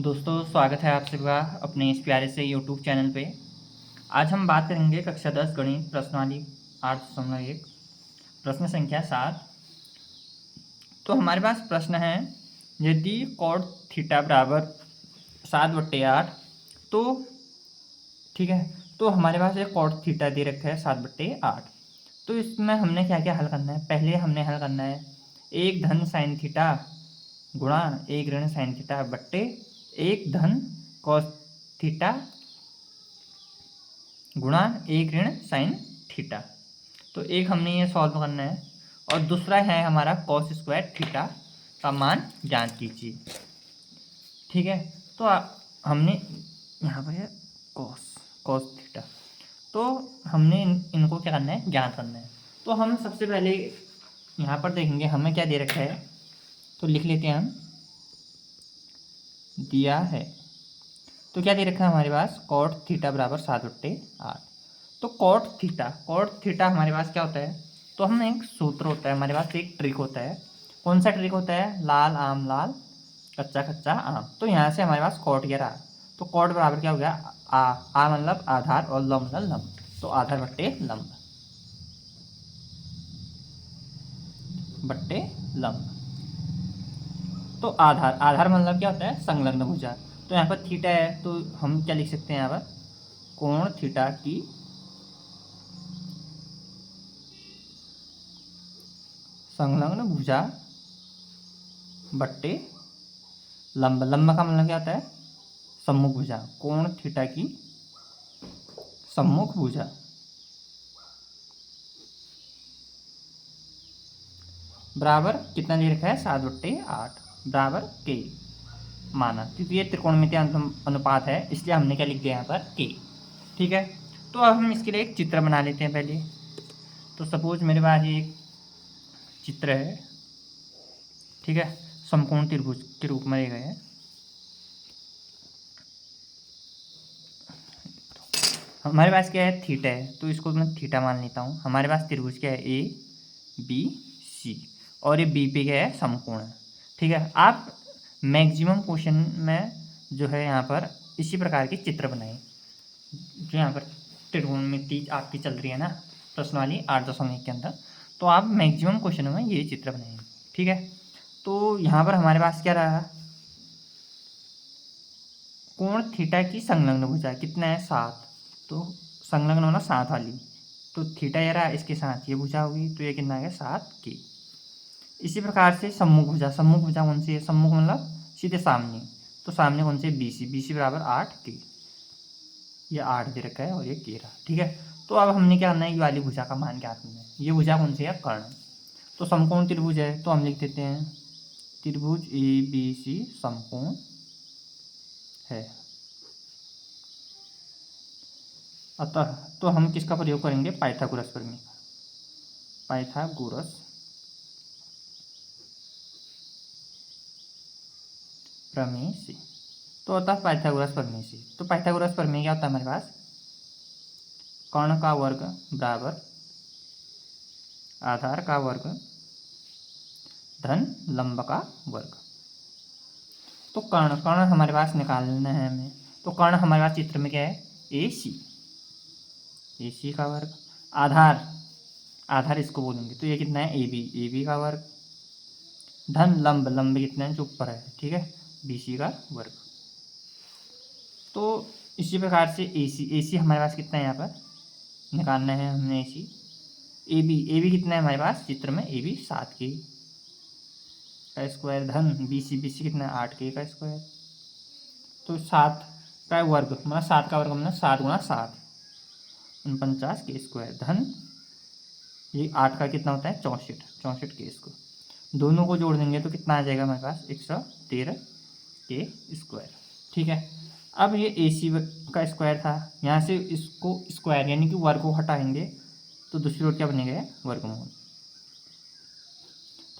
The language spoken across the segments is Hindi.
दोस्तों स्वागत है आप सभी का अपने इस प्यारे से यूट्यूब चैनल पे। आज हम बात करेंगे कक्षा 10 गणित प्रश्नावली 8.1 प्रश्न संख्या 7। तो हमारे पास प्रश्न है, यदि कॉट थीटा बराबर 7/8 तो ठीक है। तो हमारे पास एक कॉट थीटा दे रखा है 7/8। तो इसमें हमने क्या क्या हल करना है। पहले हमने हल करना है 1 धन साइन थीटा गुणा 1 ऋण साइन थीटा बट्टे 1 धन कॉस थीटा गुणा 1 ऋण साइन थीटा। तो एक हमने ये सॉल्व करना है और दूसरा है हमारा कॉस स्क्वायर थीटा का मान ज्ञात कीजिए। ठीक है। तो हमने यहाँ पर है कॉस कॉस थीटा। तो हमने इनको क्या करना है, ज्ञात करना है। तो हम सबसे पहले यहाँ पर देखेंगे हमें क्या दे रखा है। तो लिख लेते हैं हम, दिया है तो क्या दे रखा है हमारे पास, कॉट थीटा बराबर 7/8। तो कॉट थीटा हमारे पास क्या होता है। तो हम एक सूत्र होता है हमारे पास, एक ट्रिक होता है। कौन सा ट्रिक होता है, लाल आम लाल कच्चा कच्चा आम। तो यहाँ से हमारे पास कॉट गया रहा। तो कॉट बराबर क्या हो गया, आ मतलब आधार और लंब मतलब लंब। तो आधार बट्टे लंब। तो आधार आधार मतलब क्या होता है, संलग्न भुजा। तो यहाँ पर थीटा है तो हम क्या लिख सकते हैं यहाँ पर, कोण थीटा की संलग्न भुजा बट्टे लंब। लंब का मतलब क्या होता है, सम्मुख भुजा। कोण थीटा की सम्मुख भुजा बराबर कितना दे रखा है, 7/8 बराबर के माना, क्योंकि ये त्रिकोणमितीय अनुपात है इसलिए हमने क्या लिख दिया यहाँ पर, के। ठीक है। तो अब हम इसके लिए एक चित्र बना लेते हैं पहले। तो सपोज मेरे पास ये एक चित्र है। ठीक है। समकोण त्रिभुज के रूप में दिया गया है। हमारे पास क्या है, थीटा है तो इसको मैं थीटा मान लेता हूँ। हमारे पास त्रिभुज क्या है, ए बी सी, और ये बी पे क्या है, समकोण है। ठीक है। आप मैक्सिमम क्वेश्चन में जो है यहाँ पर इसी प्रकार के चित्र बनाएं। जो यहाँ पर त्रिकोणमिति आपकी चल रही है ना प्रश्नावली 8.1 के अंदर, तो आप मैक्सिमम क्वेश्चनों में ये चित्र बनाएंगे। ठीक है। तो यहाँ पर हमारे पास क्या रहा, कोण थीटा की संलग्न भुजा कितना है, 7। तो संलग्न होना 7 वाली। तो थीटा ये रहा, इसके साथ ये भुजा होगी तो ये कितना आ गया, 7 के। इसी प्रकार से सम्मुख भुजा कौन सी है, सम्मुख मतलब सीधे सामने। तो सामने कौन सी है, BC बराबर 8 के। ये 8 दे रखा है और ये के रहा। ठीक है। तो अब हमने क्या करना है, ये वाली भुजा का मान क्या करना है। ये भुजा कौन सी है, कर्ण। तो समकोण त्रिभुज है तो हम लिख देते हैं त्रिभुज ABC समकोण है। अतः तो हम किसका प्रयोग करेंगे, पाइथागोरस प्रमेय का। पाइथागोरस प्रमेय से। तो अतः पाइथागोरस प्रमेय से, तो पाइथागोरस प्रमेय क्या होता है हमारे पास, कर्ण का वर्ग बराबर आधार का वर्ग धन लंब का वर्ग। तो कर्ण कर्ण हमारे पास निकालना है हमें। तो कर्ण हमारे पास चित्र में क्या है, AC का वर्ग। आधार आधार इसको बोलेंगे तो ये कितना है, AB का वर्ग धन लंब लंब कितना है, जो ऊपर है। ठीक है, BC का वर्ग। तो इसी प्रकार से AC हमारे पास कितना है, यहाँ पर निकालना है हमने AC। AB कितना है हमारे पास चित्र में, AB 7 का स्क्वायर धन BC कितना है, 8 का स्क्वायर। तो 7 का वर्ग मतलब 7 का वर्ग मतलब 7 गुणा 7 49 के स्क्वायर धन ये 8 का कितना होता है, 64 के स्क्वायर। दोनों को जोड़ देंगे तो कितना आ जाएगा हमारे पास, 113 के स्क्वायर। ठीक है। अब ये AC का स्क्वायर था, यहाँ से इसको स्क्वायर यानी कि वर्ग को हटाएंगे तो दूसरी ओर क्या बनेगा, वर्गमूल।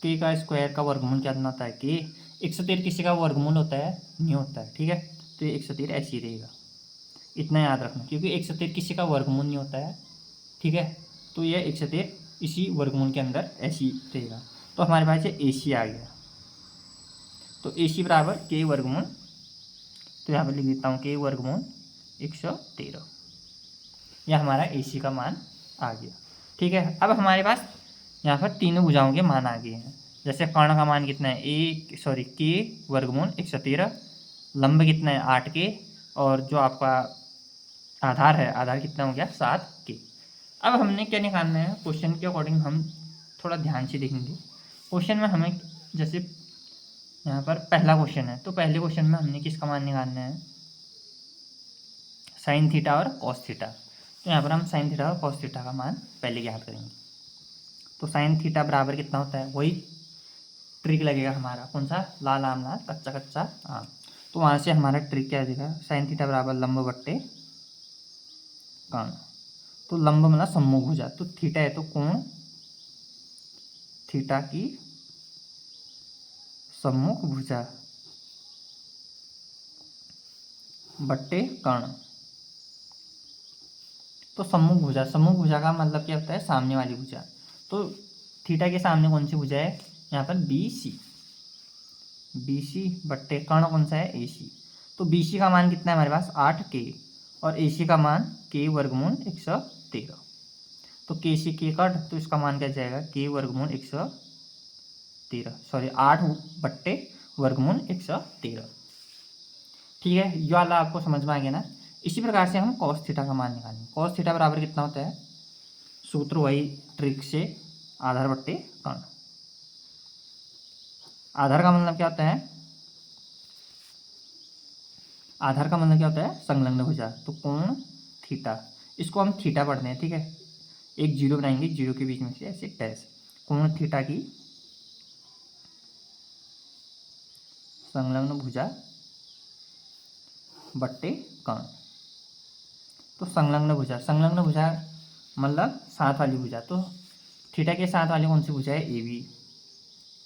के का स्क्वायर का वर्गमूल क्या होता है, के। 113 किसी का वर्गमूल होता है, नहीं होता है। ठीक है। तो ये 113 ऐसे ही रहेगा, इतना याद रखना, क्योंकि 113 किसी का वर्गमूल नहीं होता है। ठीक है। तो ये 113 इसी वर्गमूल के अंदर ऐसी रहेगा। तो हमारे पास ये AC आ गया। तो AC बराबर के वर्गमूल तो यहाँ पर लिख देता हूँ k वर्गमूल 113। यह हमारा AC का मान आ गया। ठीक है, अब हमारे पास यहाँ पर तीनों भुजाओं के मान आ गए हैं। जैसे कर्ण का मान कितना है k वर्गमूल 113, लंब कितना है 8k, और जो आपका आधार है, आधार कितना हो गया 7k। अब हमने क्या निकालना है, क्वेश्चन के अकॉर्डिंग हम थोड़ा ध्यान से देखेंगे। क्वेश्चन में हमें जैसे यहाँ पर पहला क्वेश्चन है, तो पहले क्वेश्चन में हमने किसका मान निकालना है, साइन थीटा और कॉस थीटा। तो यहाँ पर हम साइन थीटा और कॉस थीटा का मान पहले ज्ञात करेंगे। तो साइन थीटा बराबर कितना होता है, वही ट्रिक लगेगा हमारा, कौन सा, लाल आम लाल कच्चा कच्चा आम। तो वहाँ से हमारा ट्रिक क्या देगा, साइन थीटा बराबर लंब बट्टे कर्ण। तो लंब मतलब सम्मुख भुजा, तो थीटा है तो कोण थीटा की सम्मुख भुजा बट्टे कर्ण। तो सम्मुख भुजा का मतलब क्या होता है, सामने वाली भुजा। तो थीटा के सामने कौन सी भुजा है, यहाँ पर BC बट्टे कर्ण कौन सा है, AC। तो BC का मान कितना है हमारे पास 8k, और AC का मान k वर्गमूल 113। तो k से k कट, तो इसका मान क्या जाएगा, k वर्गमूल 113, सॉरी 8 बट्टे वर्गमूल 113। ठीक है, ये वाला आपको समझ में आ गया ना। इसी प्रकार से हम कॉस थीटा का मान निकालेंगे। कॉस थीटा बराबर कितना होता है, सूत्र वही ट्रिक से, आधार बट्टे कर्ण। आधार का मतलब क्या होता है, आधार का मतलब क्या होता है, संलग्न भुजा। तो कोण थीटा, इसको हम थीटा पढ़ते हैं। ठीक है, एक जीरो बनाएंगे, जीरो के बीच में से ऐसे डैश, कोण थीटा की संलग्न भुजा बट्टे कर्ण। तो संलग्न भुजा मतलब साथ वाली भुजा। तो थीटा के साथ वाली कौन सी भुजा है, AB।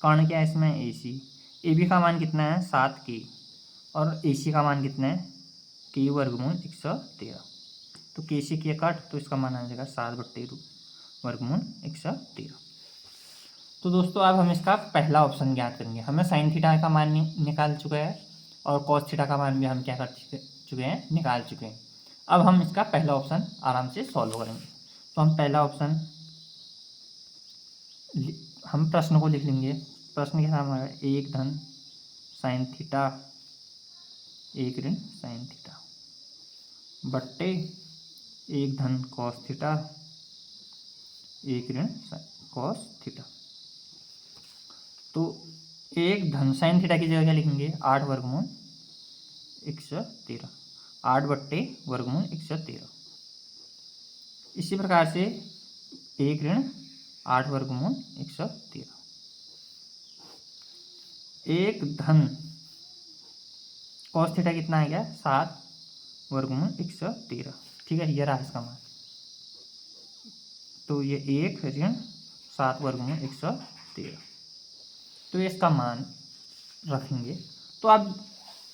कर्ण क्या है इसमें, AC। AB का मान कितना है 7k, और AC का मान कितना है k वर्गमूल 113। तो k से k कट, तो इसका मान आ जाएगा 7 बट्टे वर्गमूल 113। तो दोस्तों अब हम इसका पहला ऑप्शन ज्ञात करेंगे। हमें साइन थीटा का मान निकाल चुका है, और कॉस थीटा का मान भी हम क्या कर चुके हैं, निकाल चुके हैं। अब हम इसका पहला ऑप्शन आराम से सॉल्व करेंगे। तो हम पहला ऑप्शन, हम प्रश्न को लिख लेंगे। प्रश्न के साथ हमारा 1 धन साइन थीटा 1 ऋण साइन थीटा बट्टे 1 धन कॉस थीटा 1 ऋण कॉस थीटा। तो 1 धन साइन थीटा की जगह क्या लिखेंगे, 8 वर्गमूल 113, 8 बट्टे वर्गमूल 113। इसी प्रकार से 1 ऋण 8 वर्गमूल 113, 1 धन कॉस थीटा कितना आ गया 7 वर्गमूल 113। ठीक है, ये रहा इसका मान। तो ये 1 ऋण 7 वर्गमूल 113, तो ये इसका मान रखेंगे। तो अब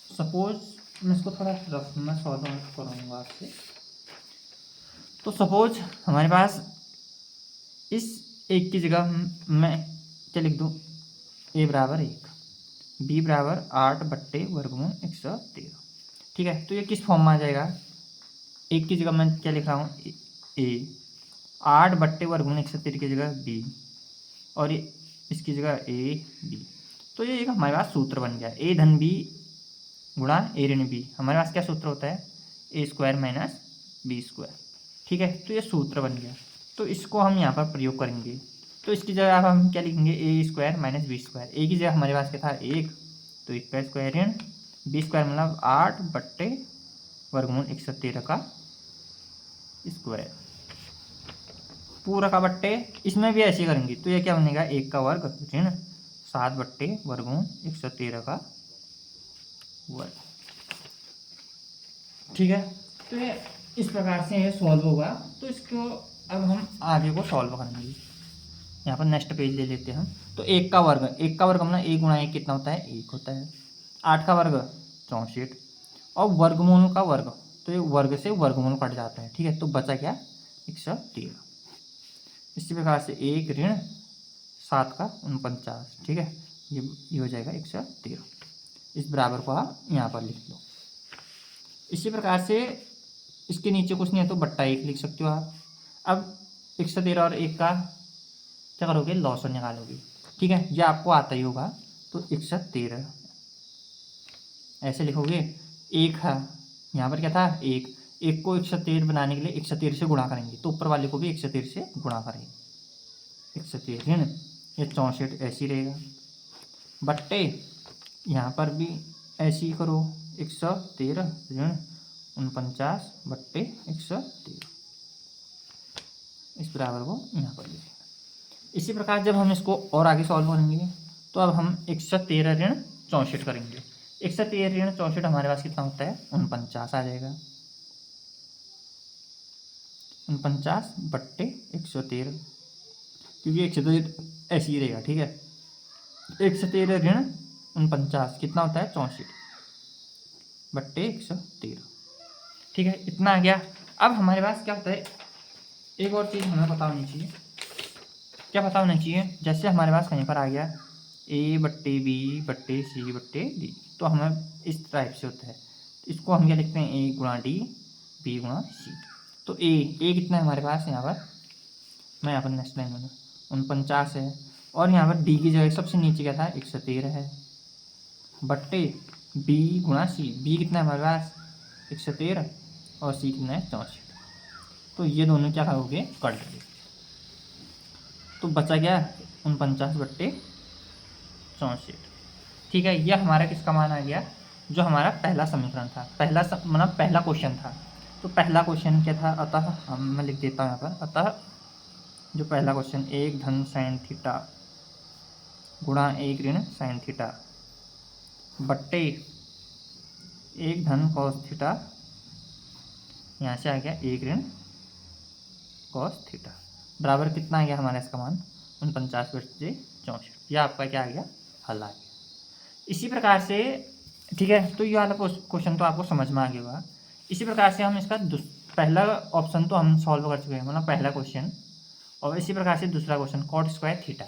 सपोज मैं इसको थोड़ा रफ में सॉल्व करूँगा आपसे। तो सपोज हमारे पास इस 1 की जगह मैं क्या लिख दूँ, a बराबर 1, b बराबर 8 बट्टे वर्गमूल 113। ठीक है, तो ये किस फॉर्म में आ जाएगा, 1 की जगह मैं क्या लिख रहा हूँ, a, 8 बट्टे वर्गमूल 113 की जगह b, और ये इसकी जगह a b। तो ये एक हमारे पास सूत्र बन गया, a धन b गुणा a ऋण b। हमारे पास क्या सूत्र होता है, a square minus b square. ठीक है, तो ये सूत्र बन गया। तो इसको हम यहाँ पर प्रयोग करेंगे। तो इसकी जगह अब हम क्या लिखेंगे, a square minus b square. a की जगह हमारे पास क्या था 1, तो 1 का स्क्वायर ऋण b स्क्वायर मतलब 8 बट्टे वर्गमूल 113 का स्क्वायर, पूरा का बट्टे। इसमें भी ऐसे करेंगे, तो ये क्या बनेगा, 1 का वर्ग ऋण 7 बट्टे वर्गमूल 113 का वर्ग। ठीक है, तो ये इस प्रकार से ये सॉल्व होगा। तो इसको अब हम आगे को सॉल्व करेंगे। यहाँ पर नेक्स्ट पेज ले लेते हैं हम। तो 1 का वर्ग मतलब 1 गुणा 1 कितना होता है, 1 होता है। 8 का वर्ग 64, और वर्गमूल का वर्ग, तो ये वर्ग से वर्गमूल कट जाता है। ठीक है, तो बचा क्या 113। इसी प्रकार से 1 ऋण 7 का 49। ठीक है, ये हो जाएगा 113। इस बराबर को आप यहाँ पर लिख लो। इसी प्रकार से इसके नीचे कुछ नहीं है तो बट्टा 1 लिख सकते हो आप। अब 113 और 1 का क्या करोगे, लॉसन निकालोगे। ठीक है, ये आपको आता ही होगा। तो 113 ऐसे लिखोगे। एक है यहाँ पर क्या था, एक एक को 113 बनाने के लिए 113 से गुणा करेंगे, तो ऊपर वाले को भी 113 से गुणा करेंगे। 113 ऋण ये 64 ऐसे ही रहेगा, बट्टे यहाँ पर भी ऐसे ही करो। 113 ऋण 49 बट्टे 113, इस बराबर को यहाँ पर लिखेंगे। इसी प्रकार जब हम इसको और आगे सॉल्व करेंगे तो अब हम 113 ऋण 64 करेंगे। 113 ऋण 64 हमारे पास कितना होता है, 49 आ जाएगा। 49 बट्टे 113, क्योंकि 113 ऐसे ही रहेगा। ठीक है, 113 ऋण 49 कितना होता है, 64 बट्टे 113। ठीक है, इतना आ गया। अब हमारे पास क्या होता है, एक और चीज़ हमें पता होनी चाहिए। क्या पता होना चाहिए, जैसे हमारे पास कहीं पर आ गया ए बट्टे बी बट्टे सी बट्टे डी, तो हमें इस टाइप से होता है। इसको हम क्या लिखते हैं, ए गुणा डी बी गुणा सी। तो ए कितना है हमारे पास यहाँ पर, मैं यहाँ पर नेक्स्ट लाइन में 49 है, और यहाँ पर डी की जगह सबसे नीचे क्या था, 113 है, बट्टे बी गुणा सी। बी कितना है हमारे पास, 113, और सी कितना है, 64। तो ये दोनों क्या करोगे, कट दोगे, तो बचा क्या, 49 बट्टे 64। ठीक है, यह हमारा किसका मान आ गया, जो हमारा पहला समीकरण था, मतलब पहला क्वेश्चन था। तो पहला क्वेश्चन क्या था, अतः मैं लिख देता हूँ यहाँ पर, अतः जो पहला क्वेश्चन 1 धन साइन थीटा गुणा 1 ऋण साइन थीटा बट्टे 1 धन कॉस थीटा, यहाँ से आ गया 1 ऋण कॉस थीटा, बराबर कितना आ गया हमारा इसका मान, 49 बट्टे 64। यह आपका क्या आ गया, हल आ गया। इसी प्रकार से, ठीक है, तो ये वाला क्वेश्चन तो आपको समझ में आ गया होगा। इसी प्रकार से हम इसका पहला ऑप्शन तो हम सॉल्व कर चुके हैं, मतलब पहला क्वेश्चन, और इसी प्रकार से दूसरा क्वेश्चन कॉट स्क्वायर थीटा,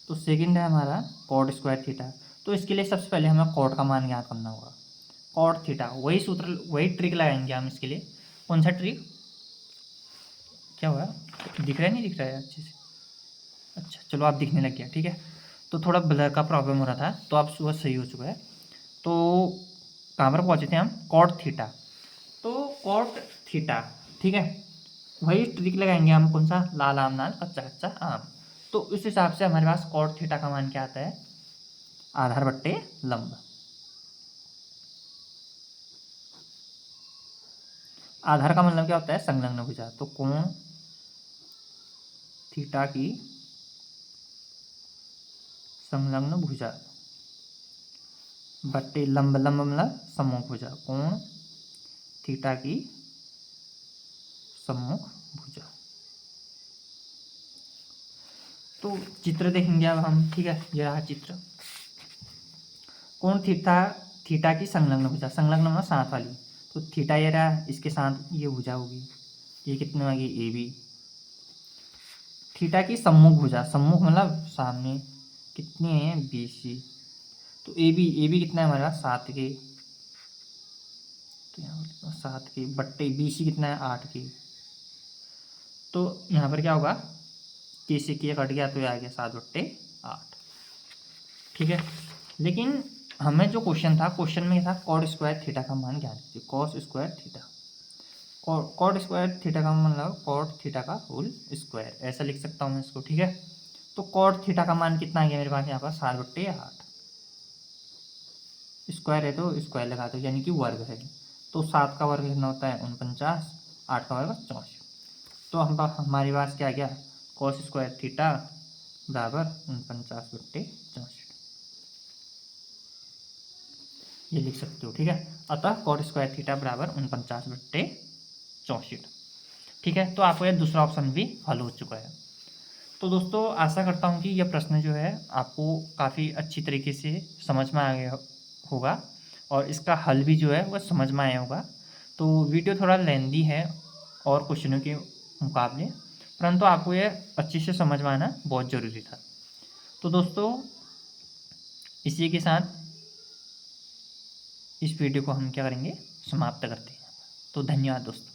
तो सेकंड है हमारा कॉट स्क्वायर थीटा। तो इसके लिए सबसे पहले हमें कॉट का मान ज्ञात करना होगा, कॉट थीटा, वही सूत्र वही ट्रिक लगाएंगे हम इसके लिए। कौन सा ट्रिक, क्या हुआ, दिख रहा है, नहीं दिख रहा है अच्छे से, अच्छा चलो आप दिखने लग गया। ठीक है, तो थोड़ा ब्लर का प्रॉब्लम हो रहा था, तो अब सुबह सही हो चुका है। तो कहाँ पर पहुँचे थे हम, कॉट थीटा। तो कॉट थीटा, ठीक है, वही ट्रिक लगाएंगे हम, कौन सा, लाल आम नाल कच्चा कच्चा आम। तो उस हिसाब से हमारे पास कॉट थीटा का मान क्या आता है, आधार बट्टे लंब। आधार का मतलब क्या होता है, संलग्न भुजा। तो कोण थीटा की संलग्न भुजा बट्टे लंब, लंब मतलब सम्मुख भुजा, कोण थीटा की सम्मुख भुजा। तो चित्र देखेंगे अब हम, ठीक है, यह रहा चित्र। कोण थीटा की संलग्न भुजा, संलग्न मतलब साथ वाली, तो थीटा ये रहा, इसके साथ ये भुजा होगी, ये कितने होगी, ए बी। थीटा की सम्मुख भुजा, सम्मुख मतलब सामने, कितनी है, बी सी। तो ए बी कितना है हमारा, 7 के, तो यहाँ पर 7 के बट्टे बी सी कितना है, 8 के। तो यहाँ पर क्या होगा, के से के कट गया, तो ये आ गया 7 बट्टे 8। ठीक है, लेकिन हमें जो क्वेश्चन था, क्वेश्चन में था कॉट स्क्वायर थीटा का मान ज्ञात कीजिए, cos square theta, cot square theta का मतलब कॉट थीटा का होल स्क्वायर, ऐसा लिख सकता हूँ मैं इसको। ठीक है, तो कॉट थीटा का मान कितना आ गया मेरे पास यहाँ पर, 7 बट्टे 8, स्क्वायर है तो स्क्वायर लगा दो, यानी कि वर्ग है। तो 7 का वर्ग कितना होता है, 49, 8 का वर्ग 64। तो हमारे पास क्या आ गया, कॉस स्क्वायर थीटा बराबर 49 बट्टे 64, ये लिख सकते हो। ठीक है, अतः कॉट स्क्वायर थीटा बराबर 49 बट्टे 64। ठीक है, तो आपको यह दूसरा ऑप्शन भी हल हो चुका है। तो दोस्तों आशा करता हूँ कि यह प्रश्न जो है आपको काफ़ी अच्छी तरीके से समझ में आ गया होगा, और इसका हल भी जो है वह समझ में आया होगा। तो वीडियो थोड़ा लेंदी है और क्वेश्चनों के मुकाबले, परंतु आपको यह अच्छे से समझ में आना बहुत ज़रूरी था। तो दोस्तों इसी के साथ इस वीडियो को हम क्या करेंगे, समाप्त करते हैं। तो धन्यवाद दोस्तों।